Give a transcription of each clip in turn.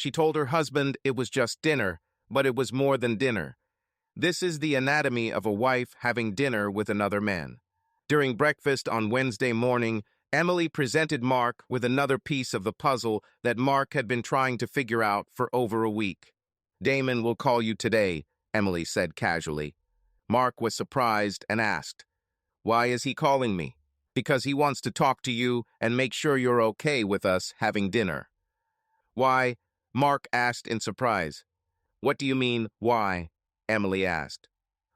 She told her husband it was just dinner, but it was more than dinner. This is the anatomy of a wife having dinner with another man. During breakfast on Wednesday morning, Emily presented Mark with another piece of the puzzle that Mark had been trying to figure out for over a week. "Damon will call you today," Emily said casually. Mark was surprised and asked, "Why is he calling me?" "Because he wants to talk to you and make sure you're okay with us having dinner." "Why?" Mark asked in surprise. "What do you mean, why?" Emily asked.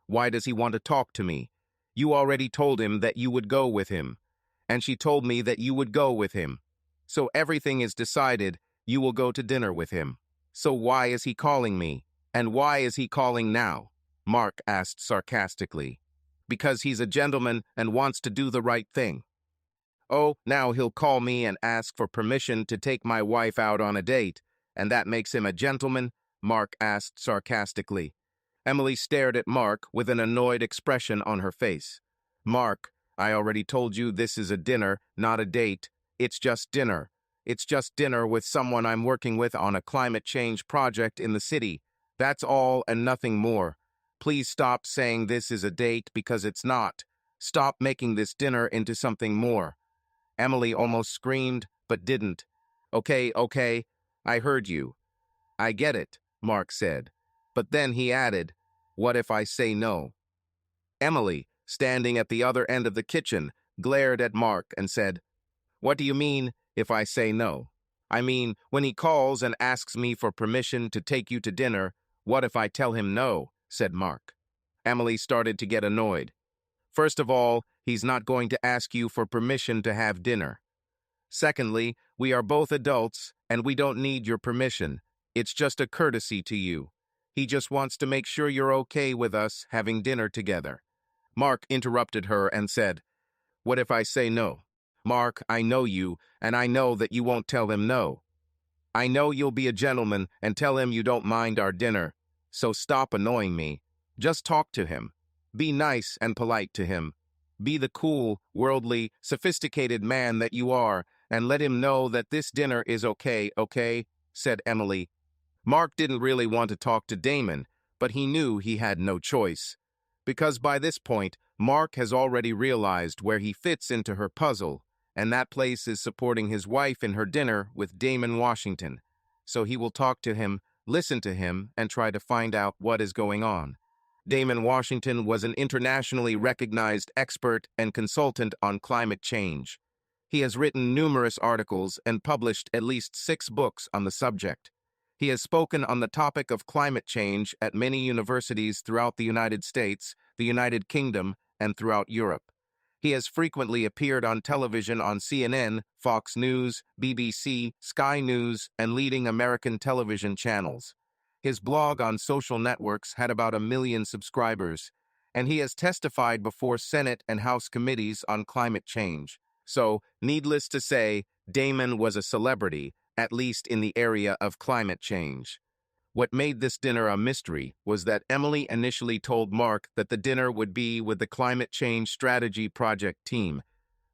"Why does he want to talk to me? You already told him that you would go with him. And she told me that you would go with him. So everything is decided. You will go to dinner with him. So why is he calling me? And why is he calling now?" Mark asked sarcastically. "Because he's a gentleman and wants to do the right thing." "Oh, now he'll call me and ask for permission to take my wife out on a date, and that makes him a gentleman?" Mark asked sarcastically. Emily stared at Mark with an annoyed expression on her face. "Mark, I already told you this is a dinner, not a date. It's just dinner. It's just dinner with someone I'm working with on a climate change project in the city. That's all and nothing more. Please stop saying this is a date because it's not. Stop making this dinner into something more." Emily almost screamed, but didn't. Okay, I heard you. I get it," Mark said. But then he added, "What if I say no?" Emily, standing at the other end of the kitchen, glared at Mark and said, "What do you mean, if I say no?" "I mean, when he calls and asks me for permission to take you to dinner, what if I tell him no?" said Mark. Emily started to get annoyed. "First of all, he's not going to ask you for permission to have dinner. Secondly, we are both adults, and we don't need your permission. It's just a courtesy to you. He just wants to make sure you're okay with us having dinner together." Mark interrupted her and said, "What if I say no?" "Mark, I know you, and I know that you won't tell him no. I know you'll be a gentleman and tell him you don't mind our dinner. So stop annoying me. Just talk to him. Be nice and polite to him. Be the cool, worldly, sophisticated man that you are, and let him know that this dinner is okay, said Emily. Mark didn't really want to talk to Damon, but he knew he had no choice. Because by this point, Mark has already realized where he fits into her puzzle, and that place is supporting his wife in her dinner with Damon Washington. So he will talk to him, listen to him, and try to find out what is going on. Damon Washington was an internationally recognized expert and consultant on climate change. He has written numerous articles and published at least 6 books on the subject. He has spoken on the topic of climate change at many universities throughout the United States, the United Kingdom, and throughout Europe. He has frequently appeared on television on CNN, Fox News, BBC, Sky News, and leading American television channels. His blog on social networks had about 1 million subscribers, and he has testified before Senate and House committees on climate change. So, needless to say, Damon was a celebrity, at least in the area of climate change. What made this dinner a mystery was that Emily initially told Mark that the dinner would be with the Climate Change Strategy Project team,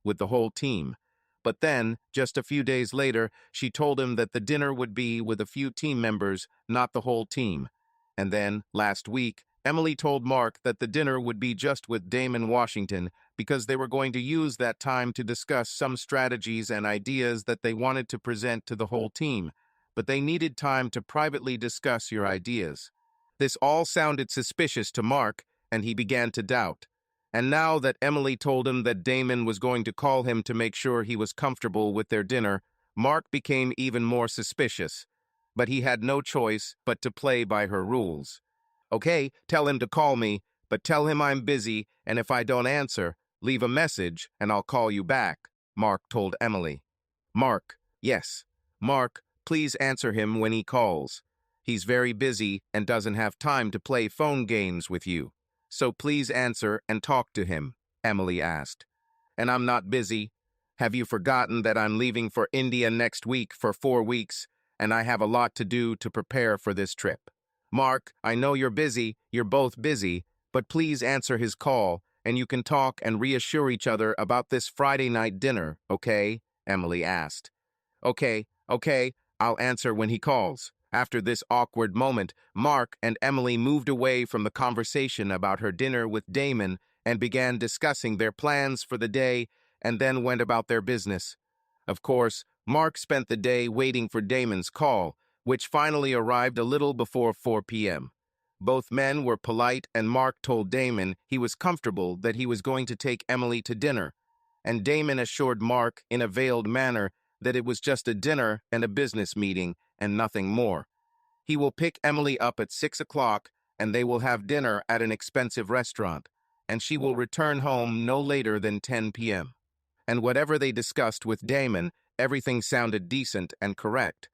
with the whole team. But then, just a few days later, she told him that the dinner would be with a few team members, not the whole team. And then, last week, Emily told Mark that the dinner would be just with Damon Washington because they were going to use that time to discuss some strategies and ideas that they wanted to present to the whole team, but they needed time to privately discuss your ideas. This all sounded suspicious to Mark, and he began to doubt. And now that Emily told him that Damon was going to call him to make sure he was comfortable with their dinner, Mark became even more suspicious. But he had no choice but to play by her rules. "Okay, tell him to call me, but tell him I'm busy, and if I don't answer, leave a message and I'll call you back," Mark told Emily. "Mark, yes. Mark, please answer him when he calls. He's very busy and doesn't have time to play phone games with you. So please answer and talk to him," Emily asked. "And I'm not busy. Have you forgotten that I'm leaving for India next week for 4 weeks, and I have a lot to do to prepare for this trip? Mark, I know you're busy, you're both busy, but please answer his call, and you can talk and reassure each other about this Friday night dinner, okay?" Emily asked. Okay, I'll answer when he calls," After this awkward moment, Mark and Emily moved away from the conversation about her dinner with Damon and began discussing their plans for the day and then went about their business. Of course, Mark spent the day waiting for Damon's call, which finally arrived a little before 4 p.m. Both men were polite, and Mark told Damon he was comfortable that he was going to take Emily to dinner, and Damon assured Mark in a veiled manner that it was just a dinner and a business meeting and nothing more. He will pick Emily up at 6 o'clock, and they will have dinner at an expensive restaurant, and she will return home no later than 10 p.m. And whatever they discussed with Damon, everything sounded decent and correct.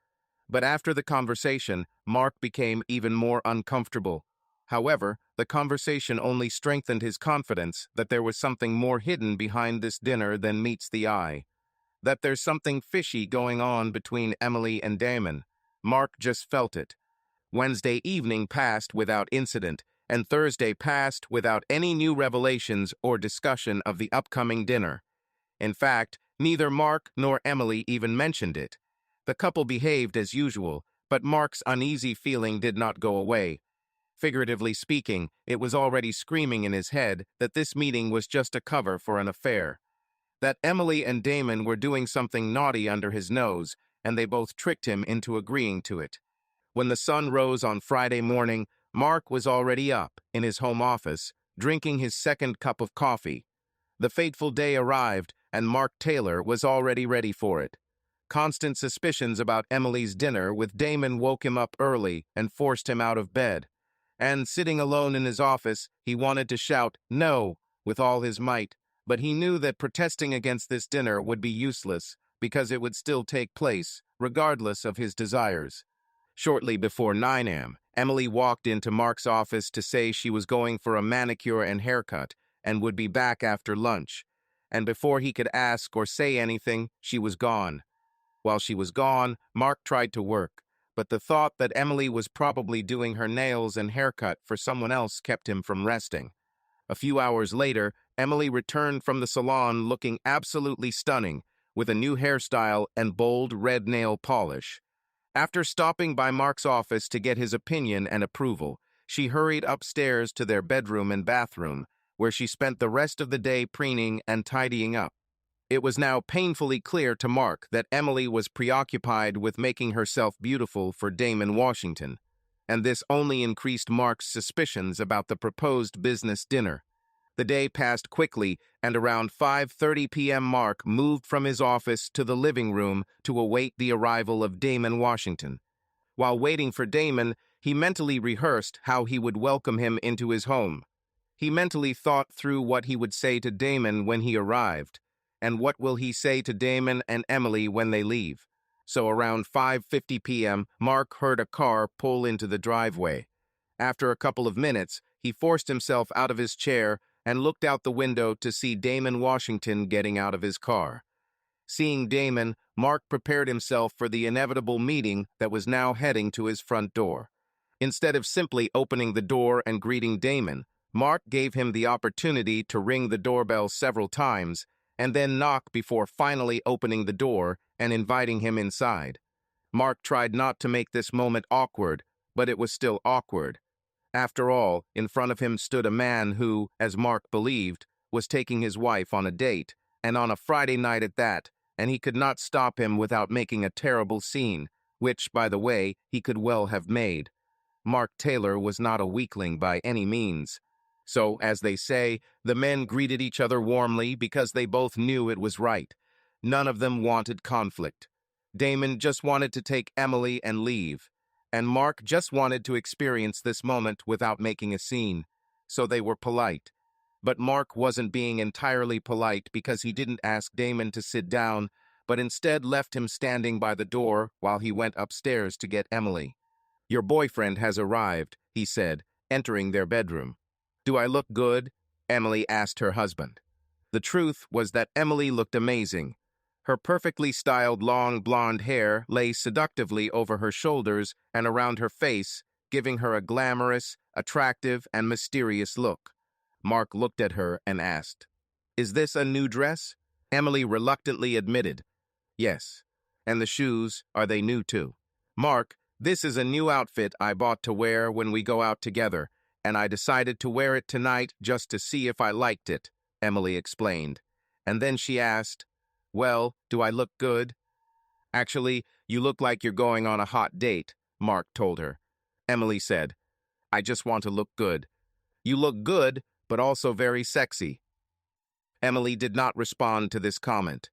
But after the conversation, Mark became even more uncomfortable. However, the conversation only strengthened his confidence that there was something more hidden behind this dinner than meets the eye. That there's something fishy going on between Emily and Damon. Mark just felt it. Wednesday evening passed without incident, and Thursday passed without any new revelations or discussion of the upcoming dinner. In fact, neither Mark nor Emily even mentioned it. The couple behaved as usual, but Mark's uneasy feeling did not go away. Figuratively speaking, it was already screaming in his head that this meeting was just a cover for an affair. That Emily and Damon were doing something naughty under his nose, and they both tricked him into agreeing to it. When the sun rose on Friday morning, Mark was already up, in his home office, drinking his second cup of coffee. The fateful day arrived, and Mark Taylor was already ready for it. Constant suspicions about Emily's dinner with Damon woke him up early and forced him out of bed. And sitting alone in his office, he wanted to shout "no" with all his might, but he knew that protesting against this dinner would be useless because it would still take place, regardless of his desires. Shortly before 9 a.m., Emily walked into Mark's office to say she was going for a manicure and haircut and would be back after lunch. And before he could ask or say anything, she was gone. While she was gone, Mark tried to work, but the thought that Emily was probably doing her nails and haircut for someone else kept him from resting. A few hours later, Emily returned from the salon looking absolutely stunning, with a new hairstyle and bold red nail polish. After stopping by Mark's office to get his opinion and approval, she hurried upstairs to their bedroom and bathroom, where she spent the rest of the day preening and tidying up. It was now painfully clear to Mark that Emily was preoccupied with making herself beautiful for Damon Washington, and this only increased Mark's suspicions about the proposed business dinner. The day passed quickly, and around 5:30 p.m. Mark moved from his office to the living room to await the arrival of Damon Washington. While waiting for Damon, he mentally rehearsed how he would welcome him into his home. He mentally thought through what he would say to Damon when he arrived, and what will he say to Damon and Emily when they leave. So around 5:50 p.m., Mark heard a car pull into the driveway. After a couple of minutes, he forced himself out of his chair and looked out the window to see Damon Washington getting out of his car. Seeing Damon, Mark prepared himself for the inevitable meeting that was now heading to his front door. Instead of simply opening the door and greeting Damon, Mark gave him the opportunity to ring the doorbell several times and then knock before finally opening the door and inviting him inside. Mark tried not to make this moment awkward, but it was still awkward. After all, in front of him stood a man who, as Mark believed, was taking his wife on a date, and on a Friday night at that, and he could not stop him without making a terrible scene, which, by the way, he could well have made. Mark Taylor was not a weakling by any means. So, as they say, the men greeted each other warmly because they both knew it was right. None of them wanted conflict. Damon just wanted to take Emily and leave, and Mark just wanted to experience this moment without making a scene. So they were polite. But Mark wasn't being entirely polite because he didn't ask Damon to sit down, but instead left him standing by the door while he went upstairs to get Emily. "Your boyfriend has arrived," he said, entering their bedroom. "Do I look good?" Emily asked her husband. The truth was that Emily looked amazing. Her perfectly styled long blonde hair lay seductively over her shoulders and around her face, giving her a glamorous, attractive, and mysterious look. Mark looked at her and asked, "Is this a new dress?" Emily reluctantly admitted, "Yes. And the shoes, are they new too?" "Mark, This is a new outfit I bought to wear when we go out together, and I decided to wear it tonight just to see if I liked it, Emily explained. And then she asked, "Well, do I look good?" "Actually, you look like you're going on a hot date," Mark told her. Emily said, "I just want to look good." "You look good, but also very sexy." Emily did not respond to this comment.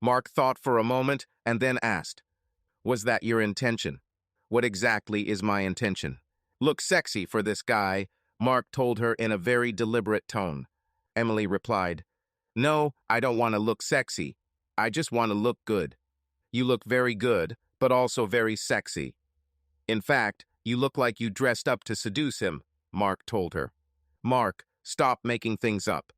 Mark thought for a moment and then asked, "Was that your intention?" "What exactly is my intention?" "Look sexy for this guy," Mark told her in a very deliberate tone. Emily replied, "No, I don't want to look sexy. I just want to look good." "You look very good, but also very sexy. In fact, you look like you dressed up to seduce him," Mark told her. "Mark, stop making things up.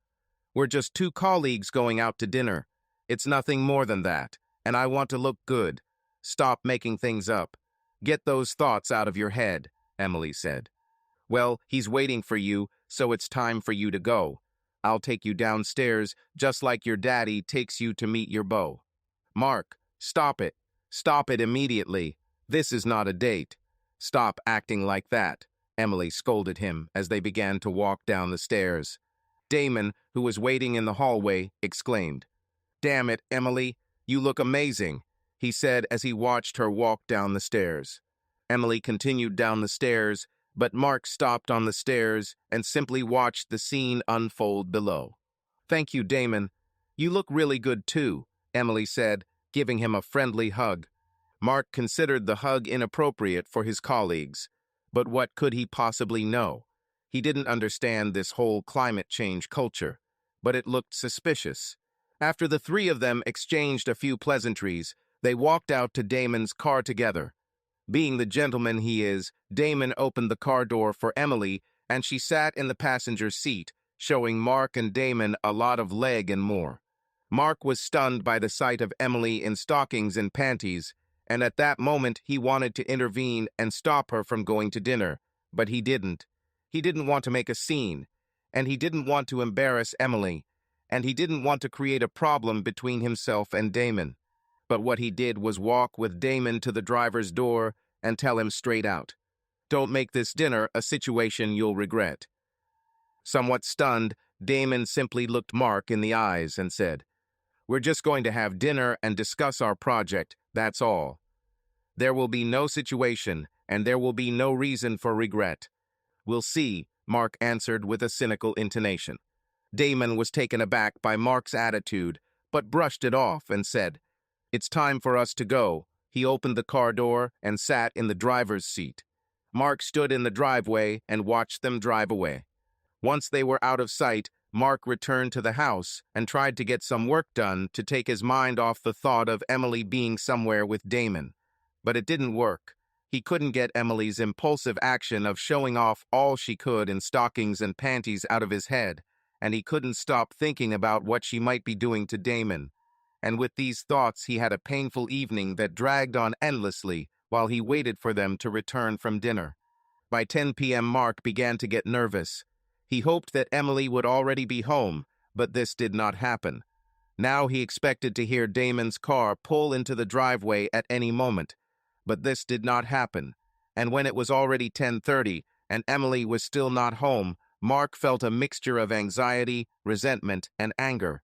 We're just two colleagues going out to dinner. It's nothing more than that, and I want to look good. Stop making things up. Get those thoughts out of your head," Emily said. "Well, he's waiting for you, so it's time for you to go. I'll take you downstairs just like your daddy takes you to meet your beau." "Mark, stop it. Stop it immediately. This is not a date. Stop acting like that," Emily scolded him as they began to walk down the stairs. Damon, who was waiting in the hallway, exclaimed, "Damn it, Emily, you look amazing," he said as he watched her walk down the stairs. Emily continued down the stairs, but Mark stopped on the stairs and simply watched the scene unfold below. "Thank you, Damon. You look really good too," Emily said, giving him a friendly hug. Mark considered the hug inappropriate for his colleagues, but what could he possibly know? He didn't understand this whole climate change culture, but it looked suspicious. After the three of them exchanged a few pleasantries, they walked out to Damon's car together. Being the gentleman he is, Damon opened the car door for Emily, and she sat in the passenger seat, showing Mark and Damon a lot of leg and more. Mark was stunned by the sight of Emily in stockings and panties, and at that moment he wanted to intervene and stop her from going to dinner, but he didn't. He didn't want to make a scene, and he didn't want to embarrass Emily, and he didn't want to create a problem between himself and Damon. But what he did was walk with Damon to the driver's door and tell him straight out, "Don't make this dinner a situation you'll regret." Somewhat stunned, Damon simply looked Mark in the eyes and said, "We're just going to have dinner and discuss our project, that's all. There will be no situation, and there will be no reason for regret." "We'll see," Mark answered with a cynical intonation. Damon was taken aback by Mark's attitude, but brushed it off and said, "It's time for us to go." He opened the car door and sat in the driver's seat. Mark stood in the driveway and watched them drive away. Once they were out of sight, Mark returned to the house and tried to get some work done to take his mind off the thought of Emily being somewhere with Damon. But it didn't work. He couldn't get Emily's impulsive action of showing off all she could in stockings and panties out of his head, and he couldn't stop thinking about what she might be doing to Damon. And with these thoughts, he had a painful evening that dragged on endlessly while he waited for them to return from dinner. By 10 p.m., Mark began to get nervous. He hoped that Emily would already be home, but this did not happen. Now he expected to hear Damon's car pull into the driveway at any moment, but this did not happen. And when it was already 10:30 and Emily was still not home, Mark felt a mixture of anxiety, resentment, and anger.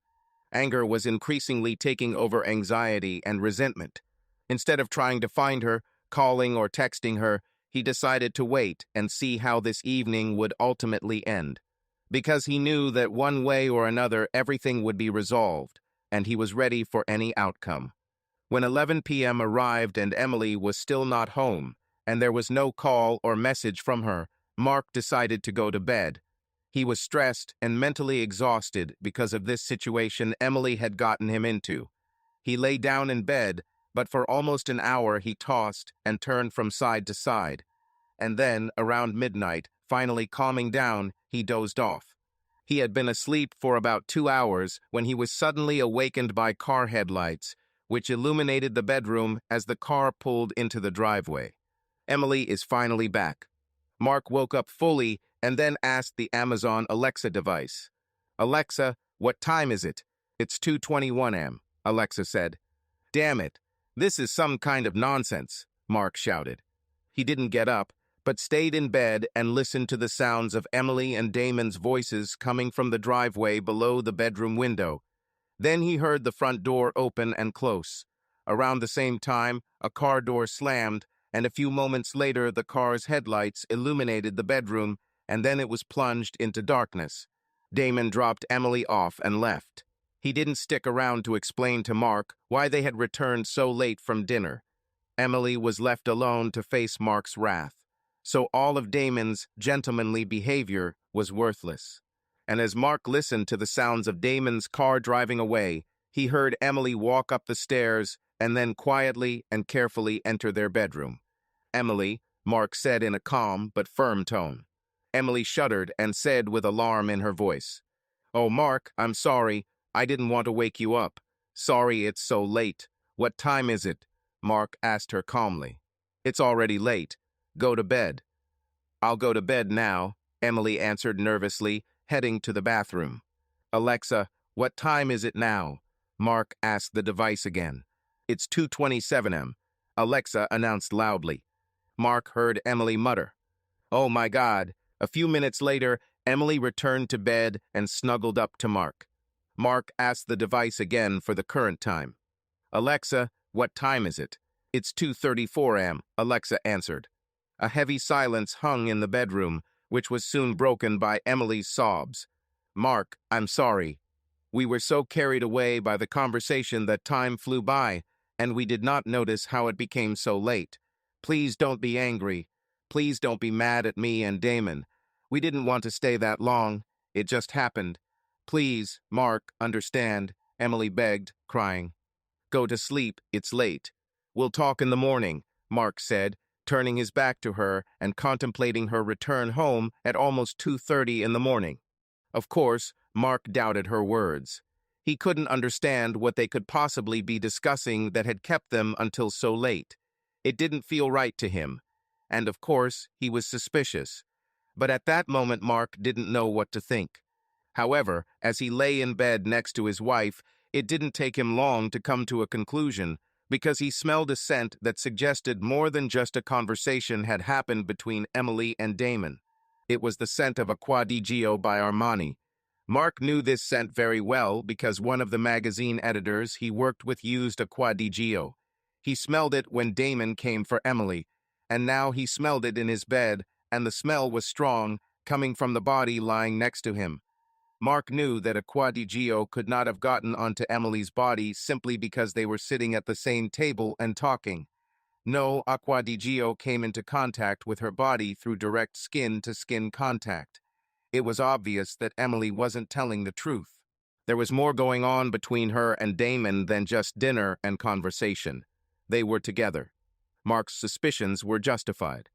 Anger was increasingly taking over anxiety and resentment. Instead of trying to find her, calling or texting her, he decided to wait and see how this evening would ultimately end. Because he knew that one way or another everything would be resolved, and he was ready for any outcome. When 11 p.m. arrived and Emily was still not home, and there was no call or message from her, Mark decided to go to bed. He was stressed and mentally exhausted because of this situation Emily had gotten him into. He lay down in bed, but for almost an hour he tossed and turned from side to side. And then, around midnight, finally calming down, he dozed off. He had been asleep for about 2 hours when he was suddenly awakened by car headlights, which illuminated the bedroom as the car pulled into the driveway. Emily is finally back. Mark woke up fully and then asked the Amazon Alexa device, "Alexa, what time is it?" "It's 2:21 am," Alexa said. "Damn it, this is some kind of nonsense," Mark shouted. He didn't get up, but stayed in bed and listened to the sounds of Emily and Damon's voices coming from the driveway below the bedroom window. Then he heard the front door open and close. Around the same time, a car door slammed, and a few moments later the car's headlights illuminated the bedroom, and then it was plunged into darkness. Damon dropped Emily off and left. He didn't stick around to explain to Mark why they had returned so late from dinner. Emily was left alone to face Mark's wrath, so all of Damon's gentlemanly behavior was worthless. And as Mark listened to the sounds of Damon's car driving away, he heard Emily walk up the stairs and then quietly and carefully enter their bedroom. "Emily," Mark said in a calm but firm tone. Emily shuddered and said with alarm in her voice, "Oh, Mark, I'm sorry. I didn't want to wake you up. Sorry it's so late. What time is it?" Mark asked her calmly. "It's already late. Go to bed." "I'll go to bed now," Emily answered nervously, heading to the bathroom. "Alexa, what time is it now?" Mark asked the device again. "It's 2:27 am," Alexa announced loudly. Mark heard Emily mutter, "Oh my God." A few minutes later, Emily returned to bed and snuggled up to Mark. Mark asked the device again for the current time. "Alexa, what time is it?" "It's 2:34 am," Alexa answered. A heavy silence hung in the bedroom, which was soon broken by Emily's sobs. "Mark, I'm sorry. We were so carried away by the conversation that time flew by, and we did not notice how it became so late. Please don't be angry. Please don't be mad at me and Damon. We didn't want to stay that long. It just happened. Please, Mark, understand," Emily begged, crying. "Go to sleep, it's late. We'll talk in the morning," Mark said, turning his back to her and contemplating her return home at almost 2:30 in the morning. Of course, Mark doubted her words. He couldn't understand what they could possibly be discussing that had kept them until so late. It didn't feel right to him. And of course, he was suspicious. But at that moment, Mark didn't know what to think. However, as he lay in bed next to his wife, it didn't take him long to come to a conclusion, because he smelled a scent that suggested more than just a conversation had happened between Emily and Damon. It was the scent of Acqua di Gio by Armani. Mark knew this scent very well because one of the magazine editors he worked with used Acqua di Gio. He smelled it when Damon came for Emily, and now he smelled it in his bed, and the smell was strong, coming from the body lying next to him. Mark knew that Acqua di Gio could not have gotten onto Emily's body simply because they were sitting at the same table and talking. No, Acqua di Gio came into contact with her body through direct skin-to-skin contact. It was obvious that Emily wasn't telling the truth. There was more going on between her and Damon than just dinner and conversation. They were together. Mark's suspicions were justified.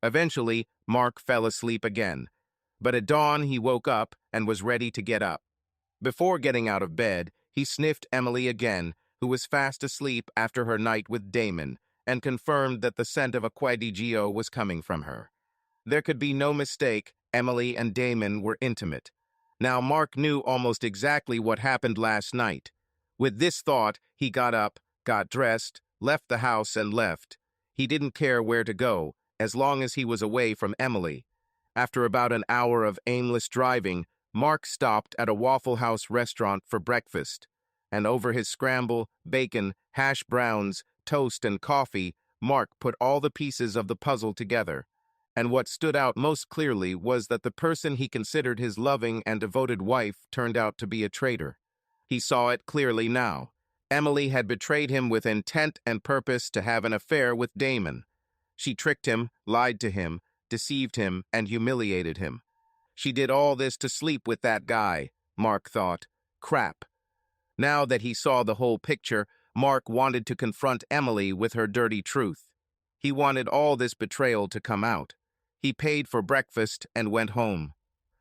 Eventually, Mark fell asleep again. But at dawn, he woke up and was ready to get up. Before getting out of bed, he sniffed Emily again, who was fast asleep after her night with Damon, and confirmed that the scent of Acqua di Gio was coming from her. There could be no mistake, Emily and Damon were intimate. Now Mark knew almost exactly what happened last night. With this thought, he got up, got dressed, left the house and left. He didn't care where to go, as long as he was away from Emily. After about an hour of aimless driving, Mark stopped at a Waffle House restaurant for breakfast, and over his scramble, bacon, hash browns, toast, and coffee, Mark put all the pieces of the puzzle together. And what stood out most clearly was that the person he considered his loving and devoted wife turned out to be a traitor. He saw it clearly now. Emily had betrayed him with intent and purpose to have an affair with Damon. She tricked him, lied to him, deceived him, and humiliated him. She did all this to sleep with that guy, Mark thought. Crap. Now that he saw the whole picture, Mark wanted to confront Emily with her dirty truth. He wanted all this betrayal to come out. He paid for breakfast and went home.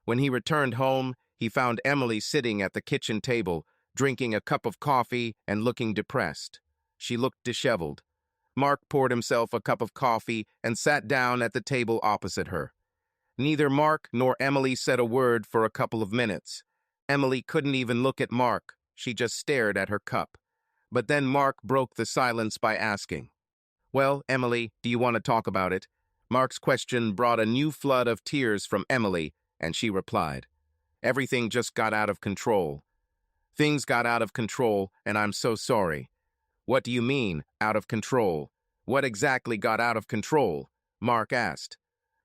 When he returned home, he found Emily sitting at the kitchen table, drinking a cup of coffee and looking depressed. She looked disheveled. Mark poured himself a cup of coffee and sat down at the table opposite her. Neither Mark nor Emily said a word for a couple of minutes. Emily couldn't even look at Mark. She just stared at her cup. But then Mark broke the silence by asking, "Well, Emily, do you want to talk about it?" Mark's question brought a new flood of tears from Emily, and she replied, "Everything just got out of control. Things got out of control, and I'm so sorry." "What do you mean, out of control? What exactly got out of control?" Mark asked.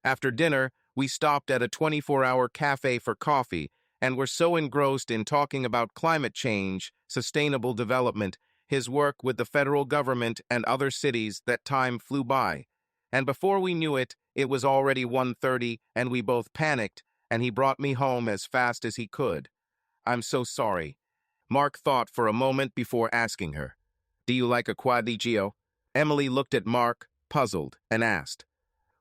After dinner, we stopped at a 24-hour cafe for coffee and were so engrossed in talking about climate change, sustainable development, his work with the federal government and other cities that time flew by. And before we knew it, it was already 1:30 and we both panicked, and he brought me home as fast as he could. "I'm so sorry." Mark thought for a moment before asking her, "Do you like a quadriggio?" Emily looked at Mark, puzzled, and asked,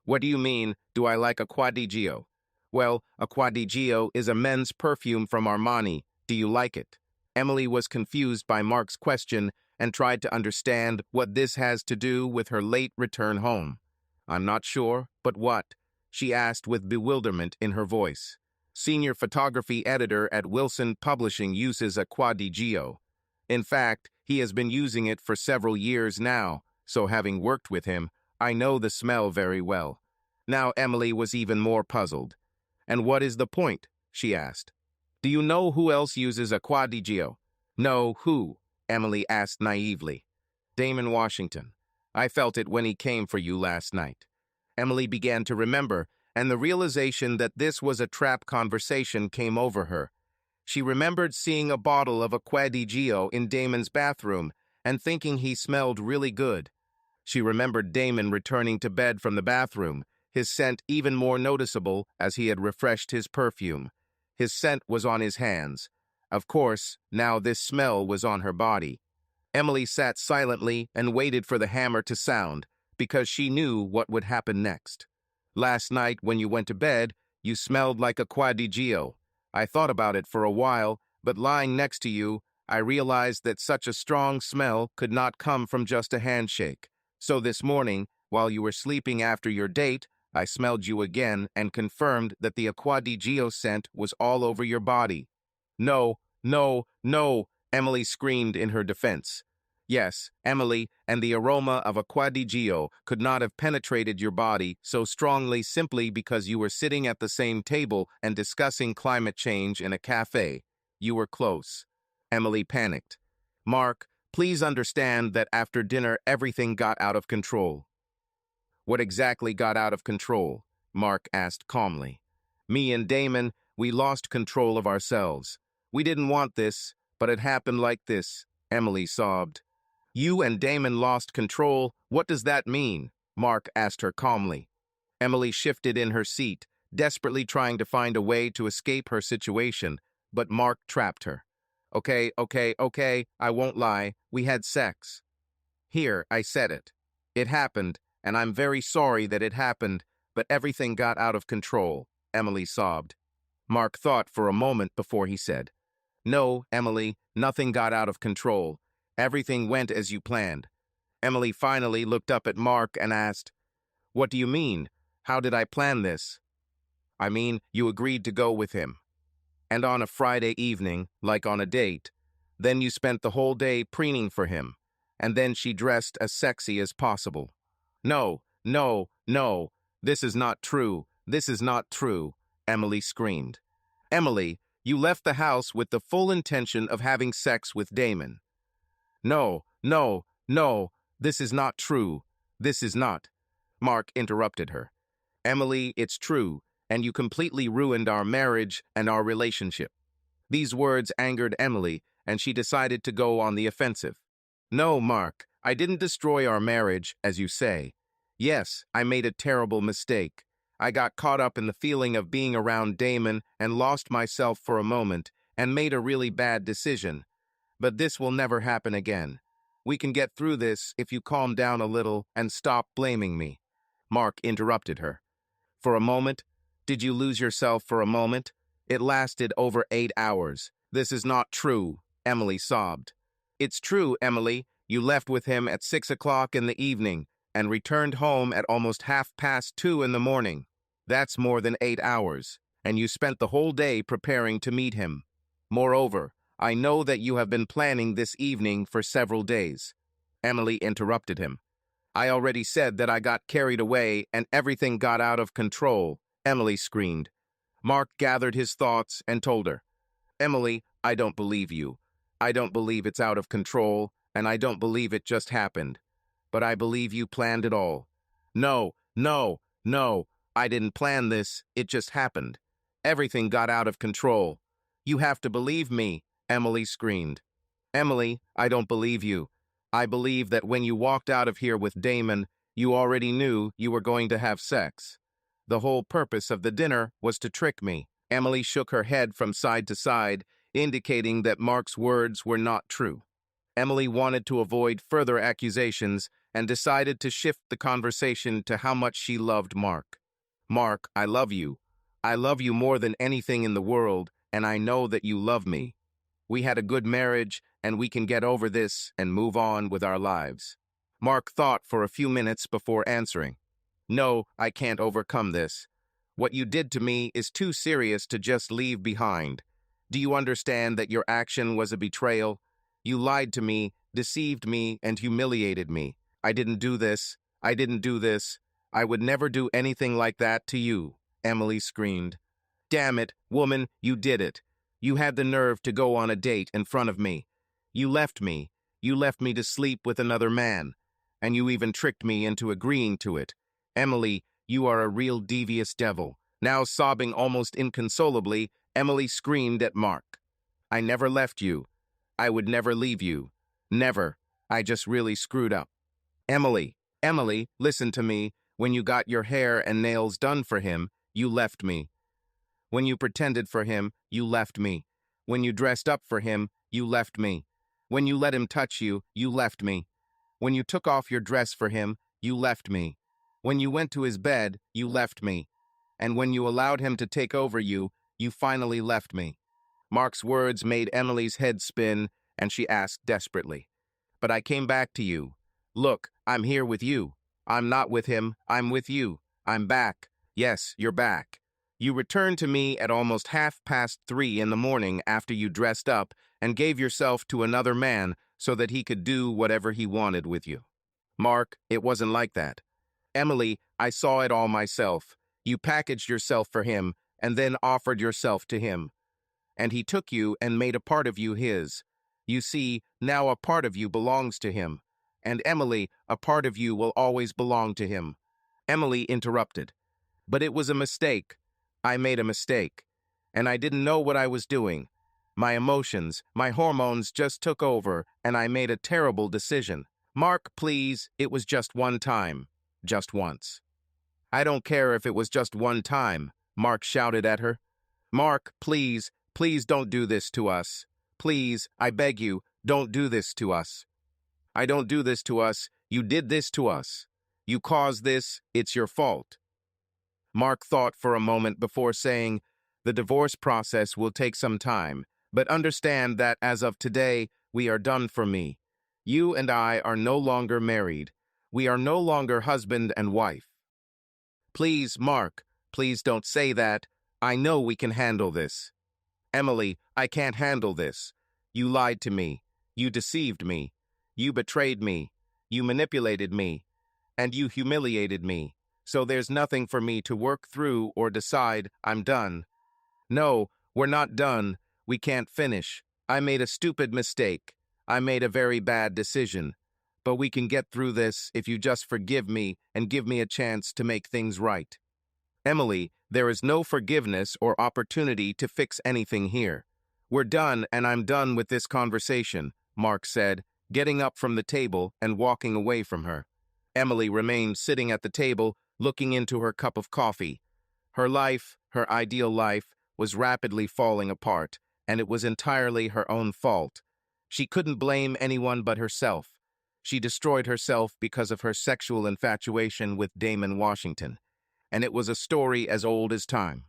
"What do you mean, do I like a quadriggio?" "Well, a quadriggio is a men's perfume from Armani. Do you like it?" Emily was confused by Mark's question and tried to understand what this has to do with her late return home. "I'm not sure, but what?" she asked with bewilderment in her voice. "Senior photography editor at Wilson Publishing uses a quadriggio. In fact, he has been using it for several years now, so having worked with him, I know the smell very well." Now Emily was even more puzzled. "And what is the point?" she asked. "Do you know who else uses a quadriggio?" "No, who?" Emily asked naively. "Damon Washington. I felt it when he came for you last night." Emily began to remember, and the realization that this was a trap conversation came over her. She remembered seeing a bottle of a quadriggio in Damon's bathroom and thinking he smelled really good. She remembered Damon returning to bed from the bathroom, his scent even more noticeable as he had refreshed his perfume. His scent was on his hands. Of course, now this smell was on her body. Emily sat silently and waited for the hammer to sound, because she knew what would happen next. "Last night, when you went to bed, you smelled like a quadriggio. I thought about it for a while, but lying next to you, I realized that such a strong smell could not come from just a handshake. So this morning, while you were sleeping after your date, I smelled you again and confirmed that the quadriggio scent was all over your body." "No, no, no," Emily screamed in her defense. "Yes, Emily, and the aroma of a quadriggio could not have penetrated your body so strongly simply because you were sitting at the same table and discussing climate change in a cafe. You were close." Emily panicked. "Mark, please understand that after dinner everything got out of control." "What exactly got out of control?" Mark asked calmly. "Me and Damon, we lost control of ourselves. We didn't want this, but it happened like this," Emily sobbed. "You and Damon lost control? What does that mean?" Mark asked her calmly. Emily shifted in her seat, desperately trying to find a way to escape her situation, but Mark trapped her. Okay, I won't lie. We had sex." "Here, I said it. It happened, and I'm very sorry that it happened, but everything got out of control," Emily sobbed. Mark thought for a moment before he said, "No, Emily, nothing got out of control. Everything went as you planned." Emily finally looked up at Mark and asked, "What do you mean? How did I plan this?" "I mean, you agreed to go with him. And on a Friday evening, like on a date. Then you spent the whole day preening for him. And then she dressed as sexy as possible." "No, no, no. This is not true. This is not true," Emily screamed. "Emily, you left the house with the full intention of having sex with Damon." "No, no, no. This is not true. This is not." Mark interrupted her. "Emily, it's true, and you completely ruined our marriage and our relationship." These words angered Emily, and she decided to go on the offensive. "No, Mark, I didn't destroy our marriage, as you say. Yes, I made a terrible mistake. I got caught up in the feeling of being around Damon and lost myself for a moment and made a really bad decision. But this will never happen again. We can get through this if you calm down a little and stop blaming me." Mark interrupted her. "For a moment? Did you lose yourself for a moment? It lasted over 8 hours. This is not true," Emily sobbed. "It's true, Emily. You left with him at 6 o'clock in the evening and returned home at almost 2:30 in the morning. That's more than 8 hours, and you spent the whole day preparing to meet him. Moreover, I know that you have been planning this evening for several days." Emily interrupted him. I already said that I got carried away and everything got out of control, Emily screamed. Mark gathered his thoughts and told her, Emily, I don't believe you. I don't believe it's out of control, and I don't believe it just happened. But I believe you planned it all. No, no, no, I didn't plan this, it just happened. Everything got out of control. You have to believe me, Emily screamed. Emily, I don't believe you. I believe that when you walked out of here with Damon, you already knew you were going to have sex. The whole purpose of the dinner was to trick me. Emily shook her head from side to side, indicating that Mark's words were not true. Emily wanted to avoid further accusations and decided to shift the conversation to how much she loved Mark. Mark, I love you. I love you more than anything in the world, and I know that you love me. We had a good marriage, and we can get over this and move on with our lives. Mark thought for a few minutes before answering. No, I can't overcome this. What you did to me is too serious to just leave behind. Do you understand that your action was a betrayal? You lied to me, deceived me, and humiliated me. I didn't do this. I didn't do this. I would never do anything like that to you, Emily screamed. Damn it, woman, you did it. You had the nerve to go on a date in front of me. You left me. You left me to sleep with another man. And you even tricked me into agreeing to it. Emily, you are a real devious devil. Now sobbing almost inconsolably, Emily screamed at Mark. I never left you. I would never leave you. Never. I just really screwed up. Emily, listen to me. When you got your hair and nails done for him, you left me. When you pretended for him, you left me. When you dressed up for him, you left me. When you let him touch you, you left me. When you took off your dress for him, you left me. When you went to his bed, you left me. And when you allowed him to take over you, you finally left me. Mark's words made Emily's head spin, and she asked desperately, But I came back to you. Look, I'm here with you. I'm not with him, I'm with you. I'm back. Yes, you're back. You returned to me at almost 3:30 in the morning after you dressed up and gave yourself to another man so that he could do whatever he wanted with you. Mark, it wasn't like that. Emily, I saw it all myself. You packaged yourself for him and then offered yourself to him. And he took you and made a part of you his. You see, now a part of you belongs to him. And Emily, a part of you will always belong to him. Emily interrupted. But it was a mistake. I made a mistake. And I didn't know what I was doing. My emotions, my hormones just took over, and I made a terrible decision. Mark, please, it was just one time. Just once. I don't care if it was just one time, Mark shouted at her. Mark, please, please don't do this to us. Please, I beg you, don't do this to us. I don't do this to us. You did this to us. You caused this. It's your fault. Mark thought for a moment before saying, The divorce process will take some time, but understand that as of today, we are done for me. You and I are no longer married. We are no longer husband and wife. Please, Mark, please don't say that. I know we can handle this. Emily, I can't handle this. You lied to me. You deceived me. You betrayed me. You manipulated me. And you humiliated me. So there's nothing for me to work through or decide. I'm done. No, we're not done. We can't finish. I made a stupid mistake. I made a very bad decision. But we can get through this if you just forgive me and give me a chance to make things right. Emily, there is no forgiveness or opportunity to fix anything here. We're done, and I'm done with this conversation, Mark said, getting up from the table and walking away from her. Emily remained sitting at the table, looking into her cup of coffee. Her life, her ideal life, was rapidly falling apart, and it was entirely her own fault. She couldn't blame anyone but herself. She destroyed herself because of her sexual infatuation with Damon Washington, and it was a story as old as time.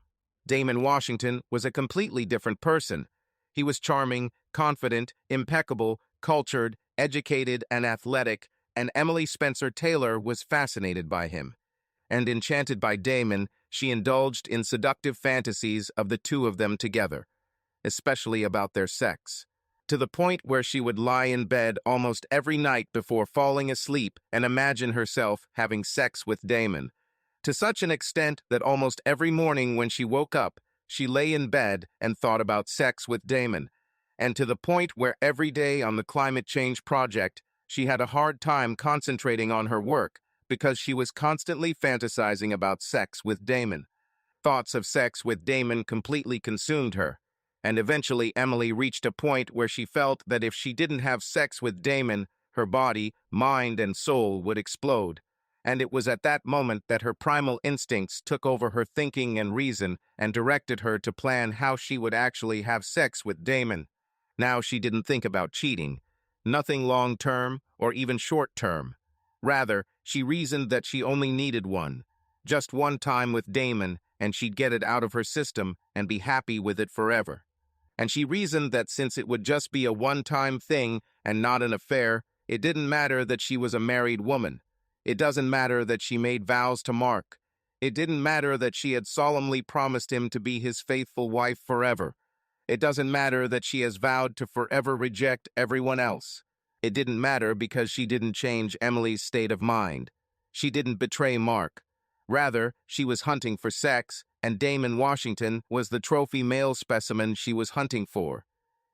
Damon Washington was a completely different person. He was charming, confident, impeccable, cultured, educated, and athletic, and Emily Spencer Taylor was fascinated by him. And enchanted by Damon, she indulged in seductive fantasies of the two of them together, especially about their sex. to the point where she would lie in bed almost every night before falling asleep and imagine herself having sex with Damon, to such an extent that almost every morning when she woke up, she lay in bed and thought about sex with Damon, and to the point where every day on the climate change project, she had a hard time concentrating on her work because she was constantly fantasizing about sex with Damon. Thoughts of sex with Damon completely consumed her, and eventually Emily reached a point where she felt that if she didn't have sex with Damon, her body, mind, and soul would explode. And it was at that moment that her primal instincts took over her thinking and reason and directed her to plan how she would actually have sex with Damon. Now she didn't think about cheating, nothing long-term or even short-term. Rather, she reasoned that she only needed just one time with Damon, and she'd get it out of her system and be happy with it forever. And she reasoned that since it would just be a one-time thing and not an affair, it didn't matter that she was a married woman. It doesn't matter that she made vows to Mark. It didn't matter that she had solemnly promised him to be his faithful wife forever. It doesn't matter that she has vowed to forever reject everyone else. It didn't matter because she didn't change Emily's state of mind. She didn't betray Mark. Rather, she was hunting for sex, and Damon Washington was the trophy male specimen she was hunting for.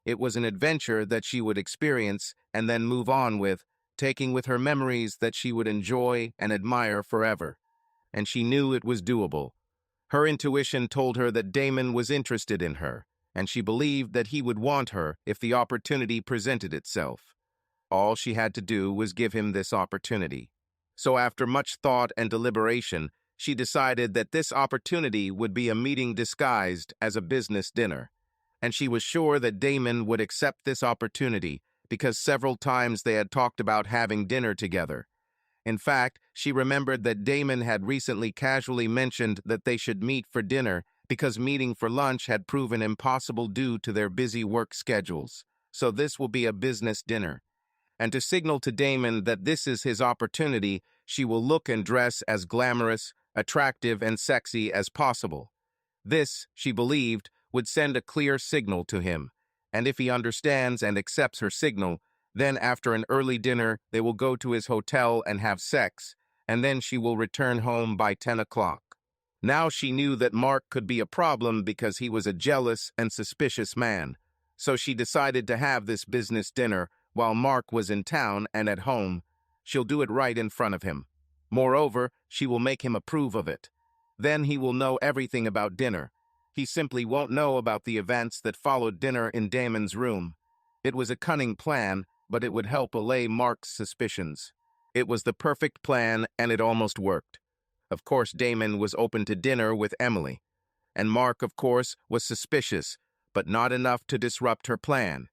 It was an adventure that she would experience and then move on with, taking with her memories that she would enjoy and admire forever. And she knew it was doable. Her intuition told her that Damon was interested in her, and she believed that he would want her if the opportunity presented itself. All she had to do was give him this opportunity. So after much thought and deliberation, she decided that this opportunity would be a meeting disguised as a business dinner. And she was sure that Damon would accept this opportunity because several times they had talked about having dinner together. In fact, she remembered that Damon had recently casually mentioned that they should meet for dinner because meeting for lunch had proven impossible due to their busy work schedules. So this will be a business dinner. And to signal to Damon that this is his opportunity, she will look and dress as glamorous, attractive, and sexy as possible. This, she believed, would send a clear signal to him, and if he understands and accepts her signal, then after an early dinner, they will go to his hotel and have sex, and then she will return home by 10 o'clock. Now she knew that Mark could be a problem because he was a jealous and suspicious man, so she decided to have this business dinner while Mark was in town and at home. She'll do it right in front of him. Moreover, she will make him approve of it. Then he will know everything about dinner. He simply won't know about the events that followed dinner in Damon's room. It was a cunning plan, but it would help allay Mark's suspicions. It was the perfect plan, and it almost worked. Of course, Damon was open to dinner with Emily. And Mark, of course, was suspicious, but not enough to disrupt her plan.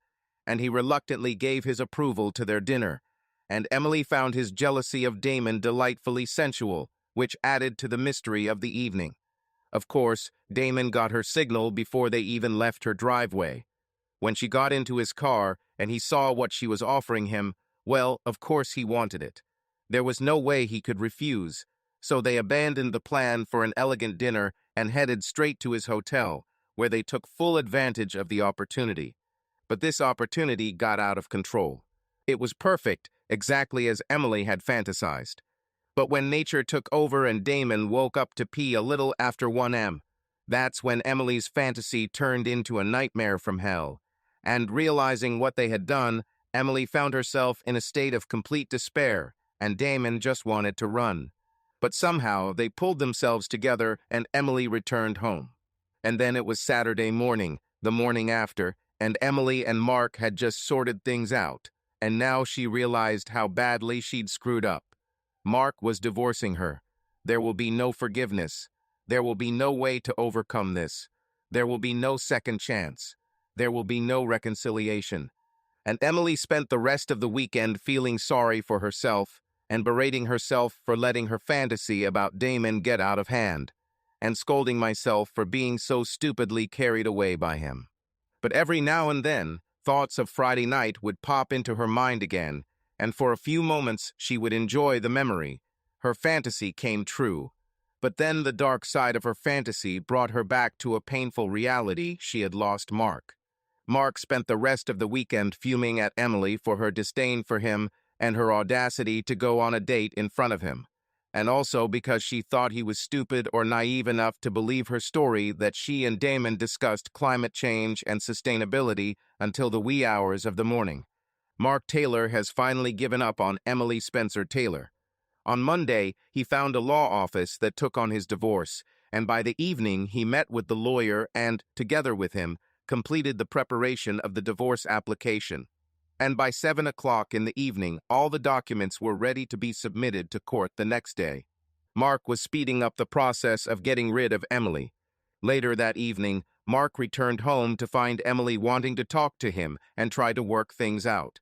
And he reluctantly gave his approval to their dinner. And Emily found his jealousy of Damon delightfully sensual, which added to the mystery of the evening. Of course, Damon got her signal before they even left her driveway. When she got into his car and he saw what she was offering him, well, of course he wanted it. There was no way he could refuse, so they abandoned the plan for an elegant dinner and headed straight to his hotel, where they took full advantage of the opportunity. But this opportunity got out of control. It was perfect, exactly as Emily had fantasized. But when nature took over and Damon woke up to pee a little after 1 a.m., that's when Emily's fantasy turned into a nightmare from hell. And realizing what they had done, Emily found herself in a state of complete despair, and Damon just wanted to run. But somehow they pulled themselves together and Emily returned home. And then it was Saturday morning, the morning after, and Emily and Mark had just sorted things out, and now she realized how badly she'd screwed up. Mark was divorcing her. There will be no forgiveness. There will be no way to overcome this. There will be no second chance. There will be no reconciliation. And Emily spent the rest of the weekend feeling sorry for herself and berating herself for letting her fantasy about Damon get out of hand, and scolding myself for being so stupidly carried away by him. But every now and then, thoughts of Friday night would pop into her mind again, and for a few moments she would enjoy the memory. Her fantasy came true. But then the dark side of her fantasy brought her back to a painful reality: she had lost Mark. Mark spent the rest of the weekend fuming at Emily for her disdain for him and her audacity to go on a date in front of him, and also because she thought he was stupid or naive enough to believe her story that she and Damon discussed climate change and sustainability until the wee hours of the morning. Mark Taylor has finally given up on Emily Spencer Taylor. On Monday, he found a law office that took on his divorce, and by the evening he met with the lawyer and, together with him, completed the preparation of the divorce application. And by 7 o'clock in the evening, all the documents were ready to be submitted to court the next day. Mark was speeding up the process of getting rid of Emily. Later that evening, Mark returned home to find Emily wanting to talk to him and try to work things out.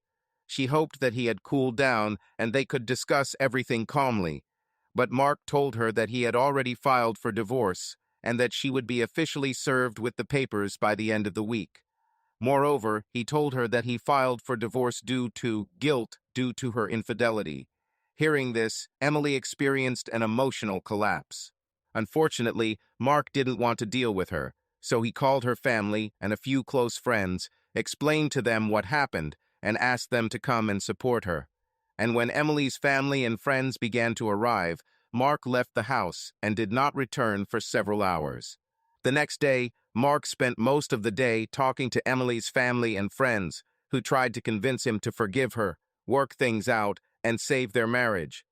She hoped that he had cooled down and they could discuss everything calmly, but Mark told her that he had already filed for divorce and that she would be officially served with the papers by the end of the week. Moreover, he told her that he filed for divorce due to guilt due to her infidelity. Hearing this, Emily experienced an emotional collapse. Unfortunately, Mark didn't want to deal with her, so he called her family and a few close friends, explained to them what happened, and asked them to come and support her. And when Emily's family and friends began to arrive, Mark left the house and did not return for several hours. The next day, Mark spent most of the day talking to Emily's family and friends, who tried to convince him to forgive her, work things out, and save their marriage.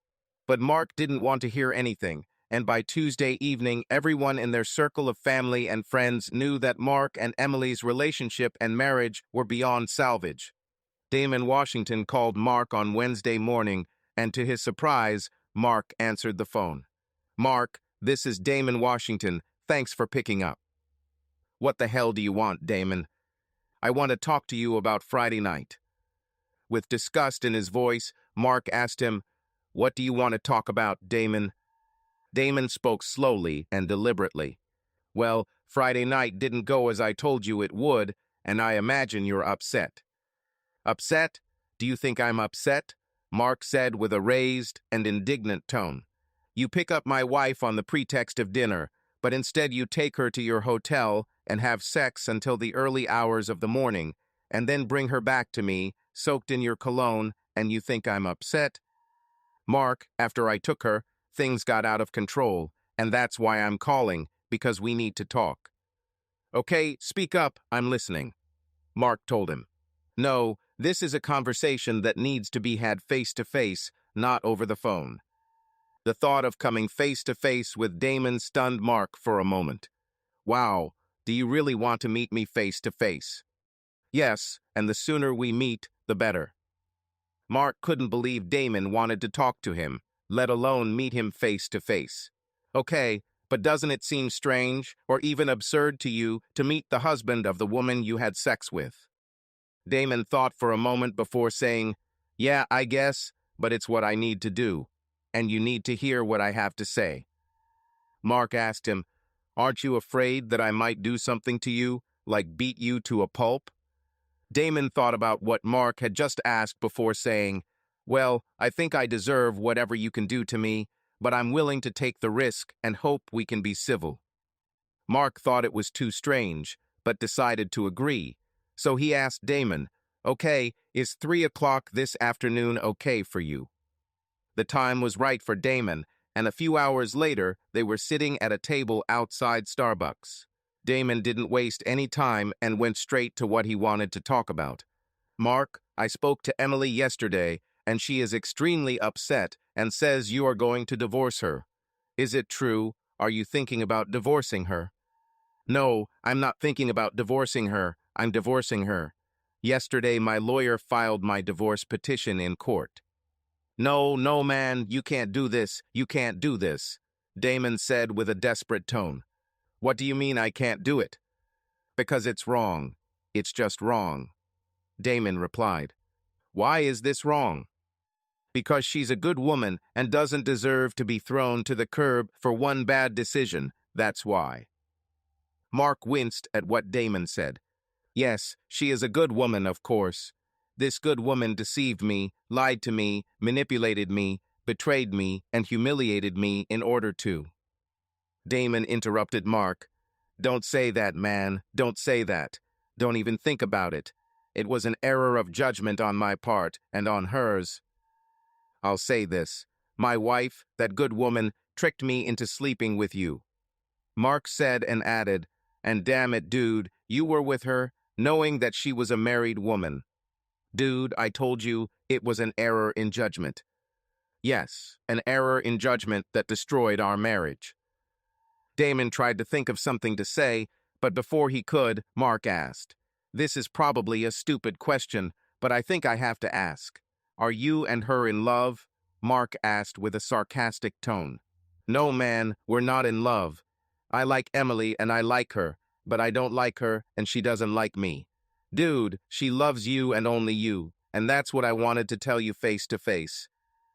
But Mark didn't want to hear anything, and by Tuesday evening, everyone in their circle of family and friends knew that Mark and Emily's relationship and marriage were beyond salvage. Damon Washington called Mark on Wednesday morning, and to his surprise, Mark answered the phone. "Mark, this is Damon Washington. Thanks for picking up." "What the hell do you want, Damon?" "I want to talk to you about Friday night." With disgust in his voice, Mark asked him, "What do you want to talk about, Damon?" Damon spoke slowly and deliberately. "Well, Friday night didn't go as I told you it would, and I imagine you're upset." "Upset? Do you think I'm upset?" Mark said with a raised and indignant tone. "You pick up my wife on the pretext of dinner, but instead you take her to your hotel and have sex until the early hours of the morning, and then bring her back to me, soaked in your cologne, and you think I'm upset?" "Mark, after I took her, things got out of control, and that's why I'm calling, because we need to talk." "Okay, speak up, I'm listening," Mark told him. "No, this is a conversation that needs to be had face-to-face, not over the phone." The thought of coming face-to-face with Damon stunned Mark for a moment. "Wow, do you really want to meet me face-to-face?" "Yes, and the sooner we meet, the better." Mark couldn't believe Damon wanted to talk to him, let alone meet him face-to-face. "Okay, but doesn't it seem strange, or even absurd to you, to meet the husband of the woman you had sex with?" Damon thought for a moment before saying, "Yeah, I guess, but it's what I need to do, and you need to hear what I have to say." Mark asked him, "Aren't you afraid that I might do something to you, like beat you to a pulp?" Damon thought about what Mark had just asked before saying, "Well, I think I deserve whatever you can do to me, but I'm willing to take the risk and hope we can be civil." Mark thought it was too strange, but decided to agree. So he asked Damon, "Okay, is 3 o'clock this afternoon okay for you?" The time was right for Damon, and a few hours later, they were sitting at a table outside Starbucks. Damon didn't waste any time and went straight to what he wanted to talk about. "Mark, I spoke to Emily yesterday, and she is extremely upset and says you are going to divorce her. Is it true? Are you thinking about divorcing her?" "No, I'm not thinking about divorcing her. I'm divorcing her. Yesterday, my lawyer filed my divorce petition in court." "No, no, man, you can't do this. You can't do this," Damon said with a desperate tone. "What do you mean I can't do it?" "Because it's wrong. It's just wrong," Damon replied. "Why is this wrong?" "Because she's a good woman and doesn't deserve to be thrown to the curb for one bad decision. That's why." Mark winced at what Damon said. "Yes, she is a good woman, of course. This good woman deceived me, lied to me, manipulated me, betrayed me, and humiliated me in order to—" Damon interrupted Mark. "Don't say that, man. Don't say that. Don't even think about it. It was an error of judgment on my part and on hers. I'll say this. My wife, that good woman, tricked me into sleeping with you. Mark said and added, and damn it, dude, you were with her, knowing that she was a married woman. Dude, I told you it was an error in judgment. Yes, an error in judgment that destroyed our marriage. Damon tried to think of something to say, but before he could, Mark asked, "This is probably a stupid question, but I think I have to ask. Are you and her in love?" Mark asked with a sarcastic tone. "No, man, we're not in love. I like Emily and I like her, but I don't like her and she doesn't like me. Dude, she loves you and only you, and that's what I wanted to tell you face to face.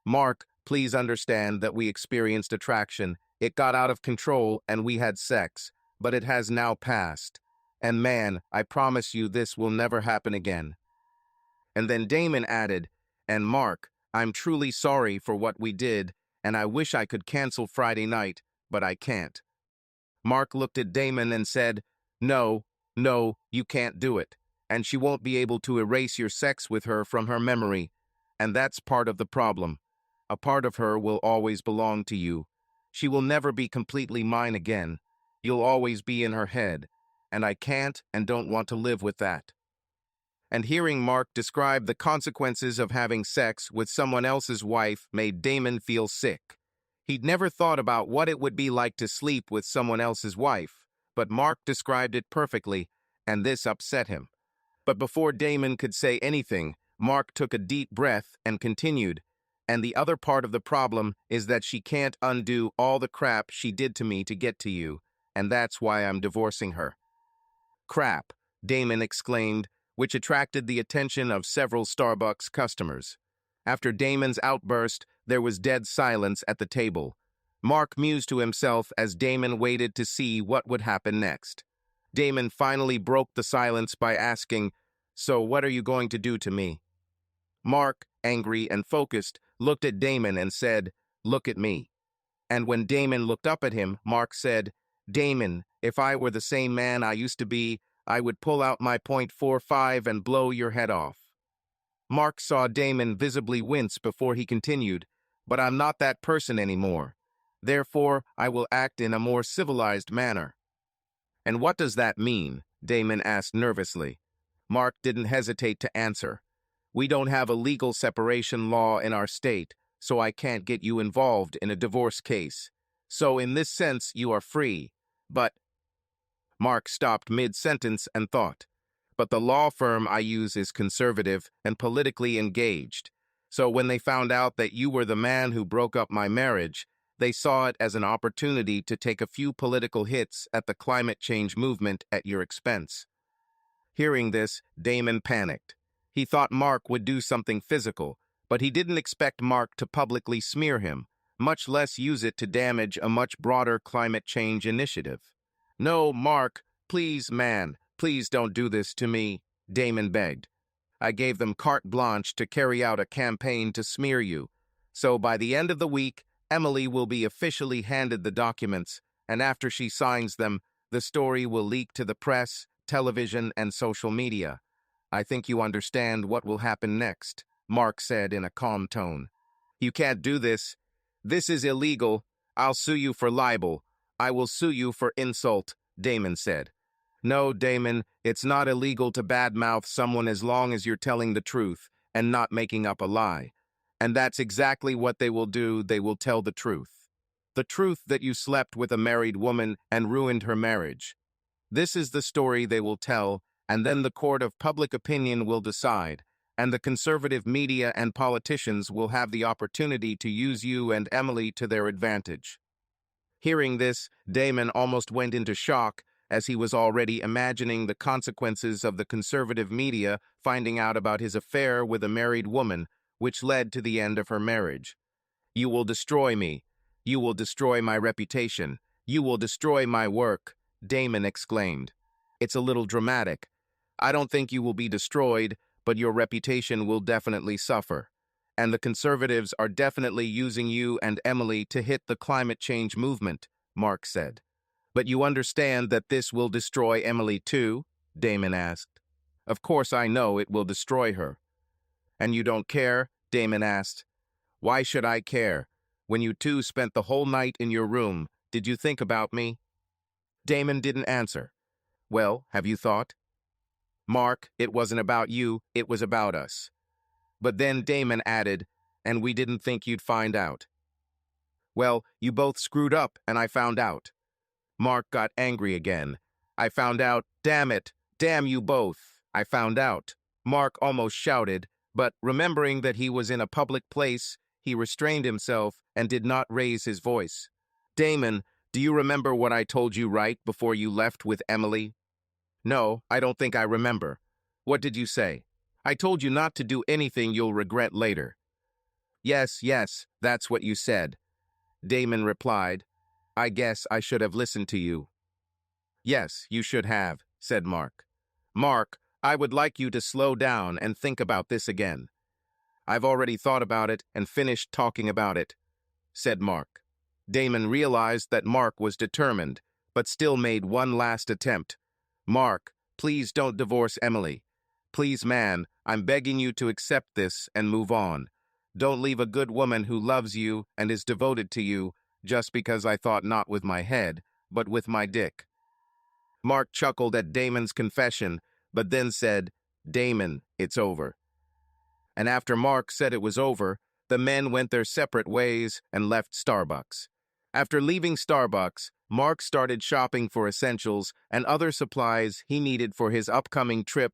Mark, please understand that we experienced attraction. It got out of control and we had sex, but it has now passed. And man, I promise you this will never happen again." And then Damon added, "And Mark, I'm truly sorry for what we did, and I wish I could cancel Friday night, but I can't." Mark looked at Damon and said, "No, no, you can't do it, and she won't be able to erase your sex with her from her memory, and that's part of the problem. A part of her will always belong to you. She will never be completely mine again. You'll always be in her head, and I can't and don't want to live with that." And hearing Mark describe the consequences of having sex with someone else's wife made Damon feel sick. He'd never thought about what it would be like to sleep with someone else's wife, but Mark described it perfectly, and this upset him. But before Damon could say anything, Mark took a deep breath and continued, "And the other part of the problem is that she can't undo all the crap she did to me to get to you, and that's why I'm divorcing her." "Crap," Damon exclaimed, which attracted the attention of several Starbucks customers. After Damon's outburst, there was dead silence at the table. Mark mused to himself as Damon waited to see what would happen next. Damon finally broke the silence by asking, "So what are you going to do to me?" Mark, angry and focused, looked at Damon and said, "Look at me." And when Damon looked up at him, Mark said, "Damon, if I were the same man I used to be, I would pull out my .45 and blow your head off." Mark saw Damon visibly wince before he continued, "But I'm not that person anymore. Therefore, I will act in a more civilized manner." "And what does that mean?" Damon asked nervously. Mark didn't hesitate to answer. "We don't have a legal separation law in our state, so I can't get you involved in a divorce case. So in this sense, you are free. But—" Mark stopped mid-sentence and thought. "But the law firm I use is conservative and politically engaged. So when they found out that you were the man who broke up my marriage, they saw it as an opportunity to take a few political hits at the climate change movement at your expense." Hearing this, Damon panicked. He thought Mark would do something physical, but he didn't expect Mark to publicly smear him, much less use it to damage a much broader climate change initiative. "No, Mark, please, man, please don't do this to me," Damon begged. "I gave them carte blanche to carry out a campaign to smear you. So by the end of the week, Emily will be officially handed the documents, and after she signs them, the story will leak to the press, television, and social media. I think you understand what will happen next," Mark said in a calm tone. "You can't do this. This is illegal. I'll sue you for libel. I will sue you for insult," Damon said. "No, Damon, it's not illegal to badmouth someone as long as you're telling the truth and not making up a lie. And that's exactly what they will do. They will tell the truth. The truth that you slept with a married woman and ruined her marriage. This is the story they will tell, and then the court of public opinion will decide, and the conservative media and politicians will have the opportunity to use you and Emily to their advantage." Hearing this, Damon almost went into shock, as he was already imagining the consequences of the conservative media finding out about his affair with a married woman, which led to the end of her marriage. "You will destroy me. You will destroy my reputation. You will destroy my work," Damon exclaimed. "It's a little dramatic. I don't think you will be destroyed, but your reputation will definitely suffer. And the conservatives are definitely using you and Emily to hit the climate change movement," Mark said. "But you understand that this will destroy Emily too?" Damon asked. Of course I know it will destroy her. And you don't care? Damon asked. Why should I care? When you two spent the whole night in your room, did you think about me? Damon didn't answer. Well, have you thought? Mark, it wasn't about you, it was about us. But then Damon added, and we didn't think you'd find out. Well, you both screwed up, and I found out. Mark got angry again. I found out, damn it, damn you both, I found out. Mark almost shouted, but remembering that he was in a public place, he restrained himself and did not raise his voice. Damon, do you remember what I told you right before you left with Emily? No, I don't think I remember. What did you say? I told you not to do anything you'll regret later. Yes, that's what you said. Damon replied. I guess I should have listened to you. Yes, you should have, said Mark. Mark, I would like you to slow down and think about this again. I've already thought about it and finished talking about it, said Mark. Damon realized that Mark was determined, but still made one last attempt. Mark, please don't divorce Emily. Please, man, I'm begging you to accept this and move on. Don't leave a good woman who loves you and is devoted to you just because I thought not with my head, but with my dick. Mark chuckled at Damon's confession, but then said, Damon, it's over. And after Mark said it was over, the men went their separate ways and left Starbucks. After leaving Starbucks, Mark started shopping for essentials and other supplies he needed for his upcoming trip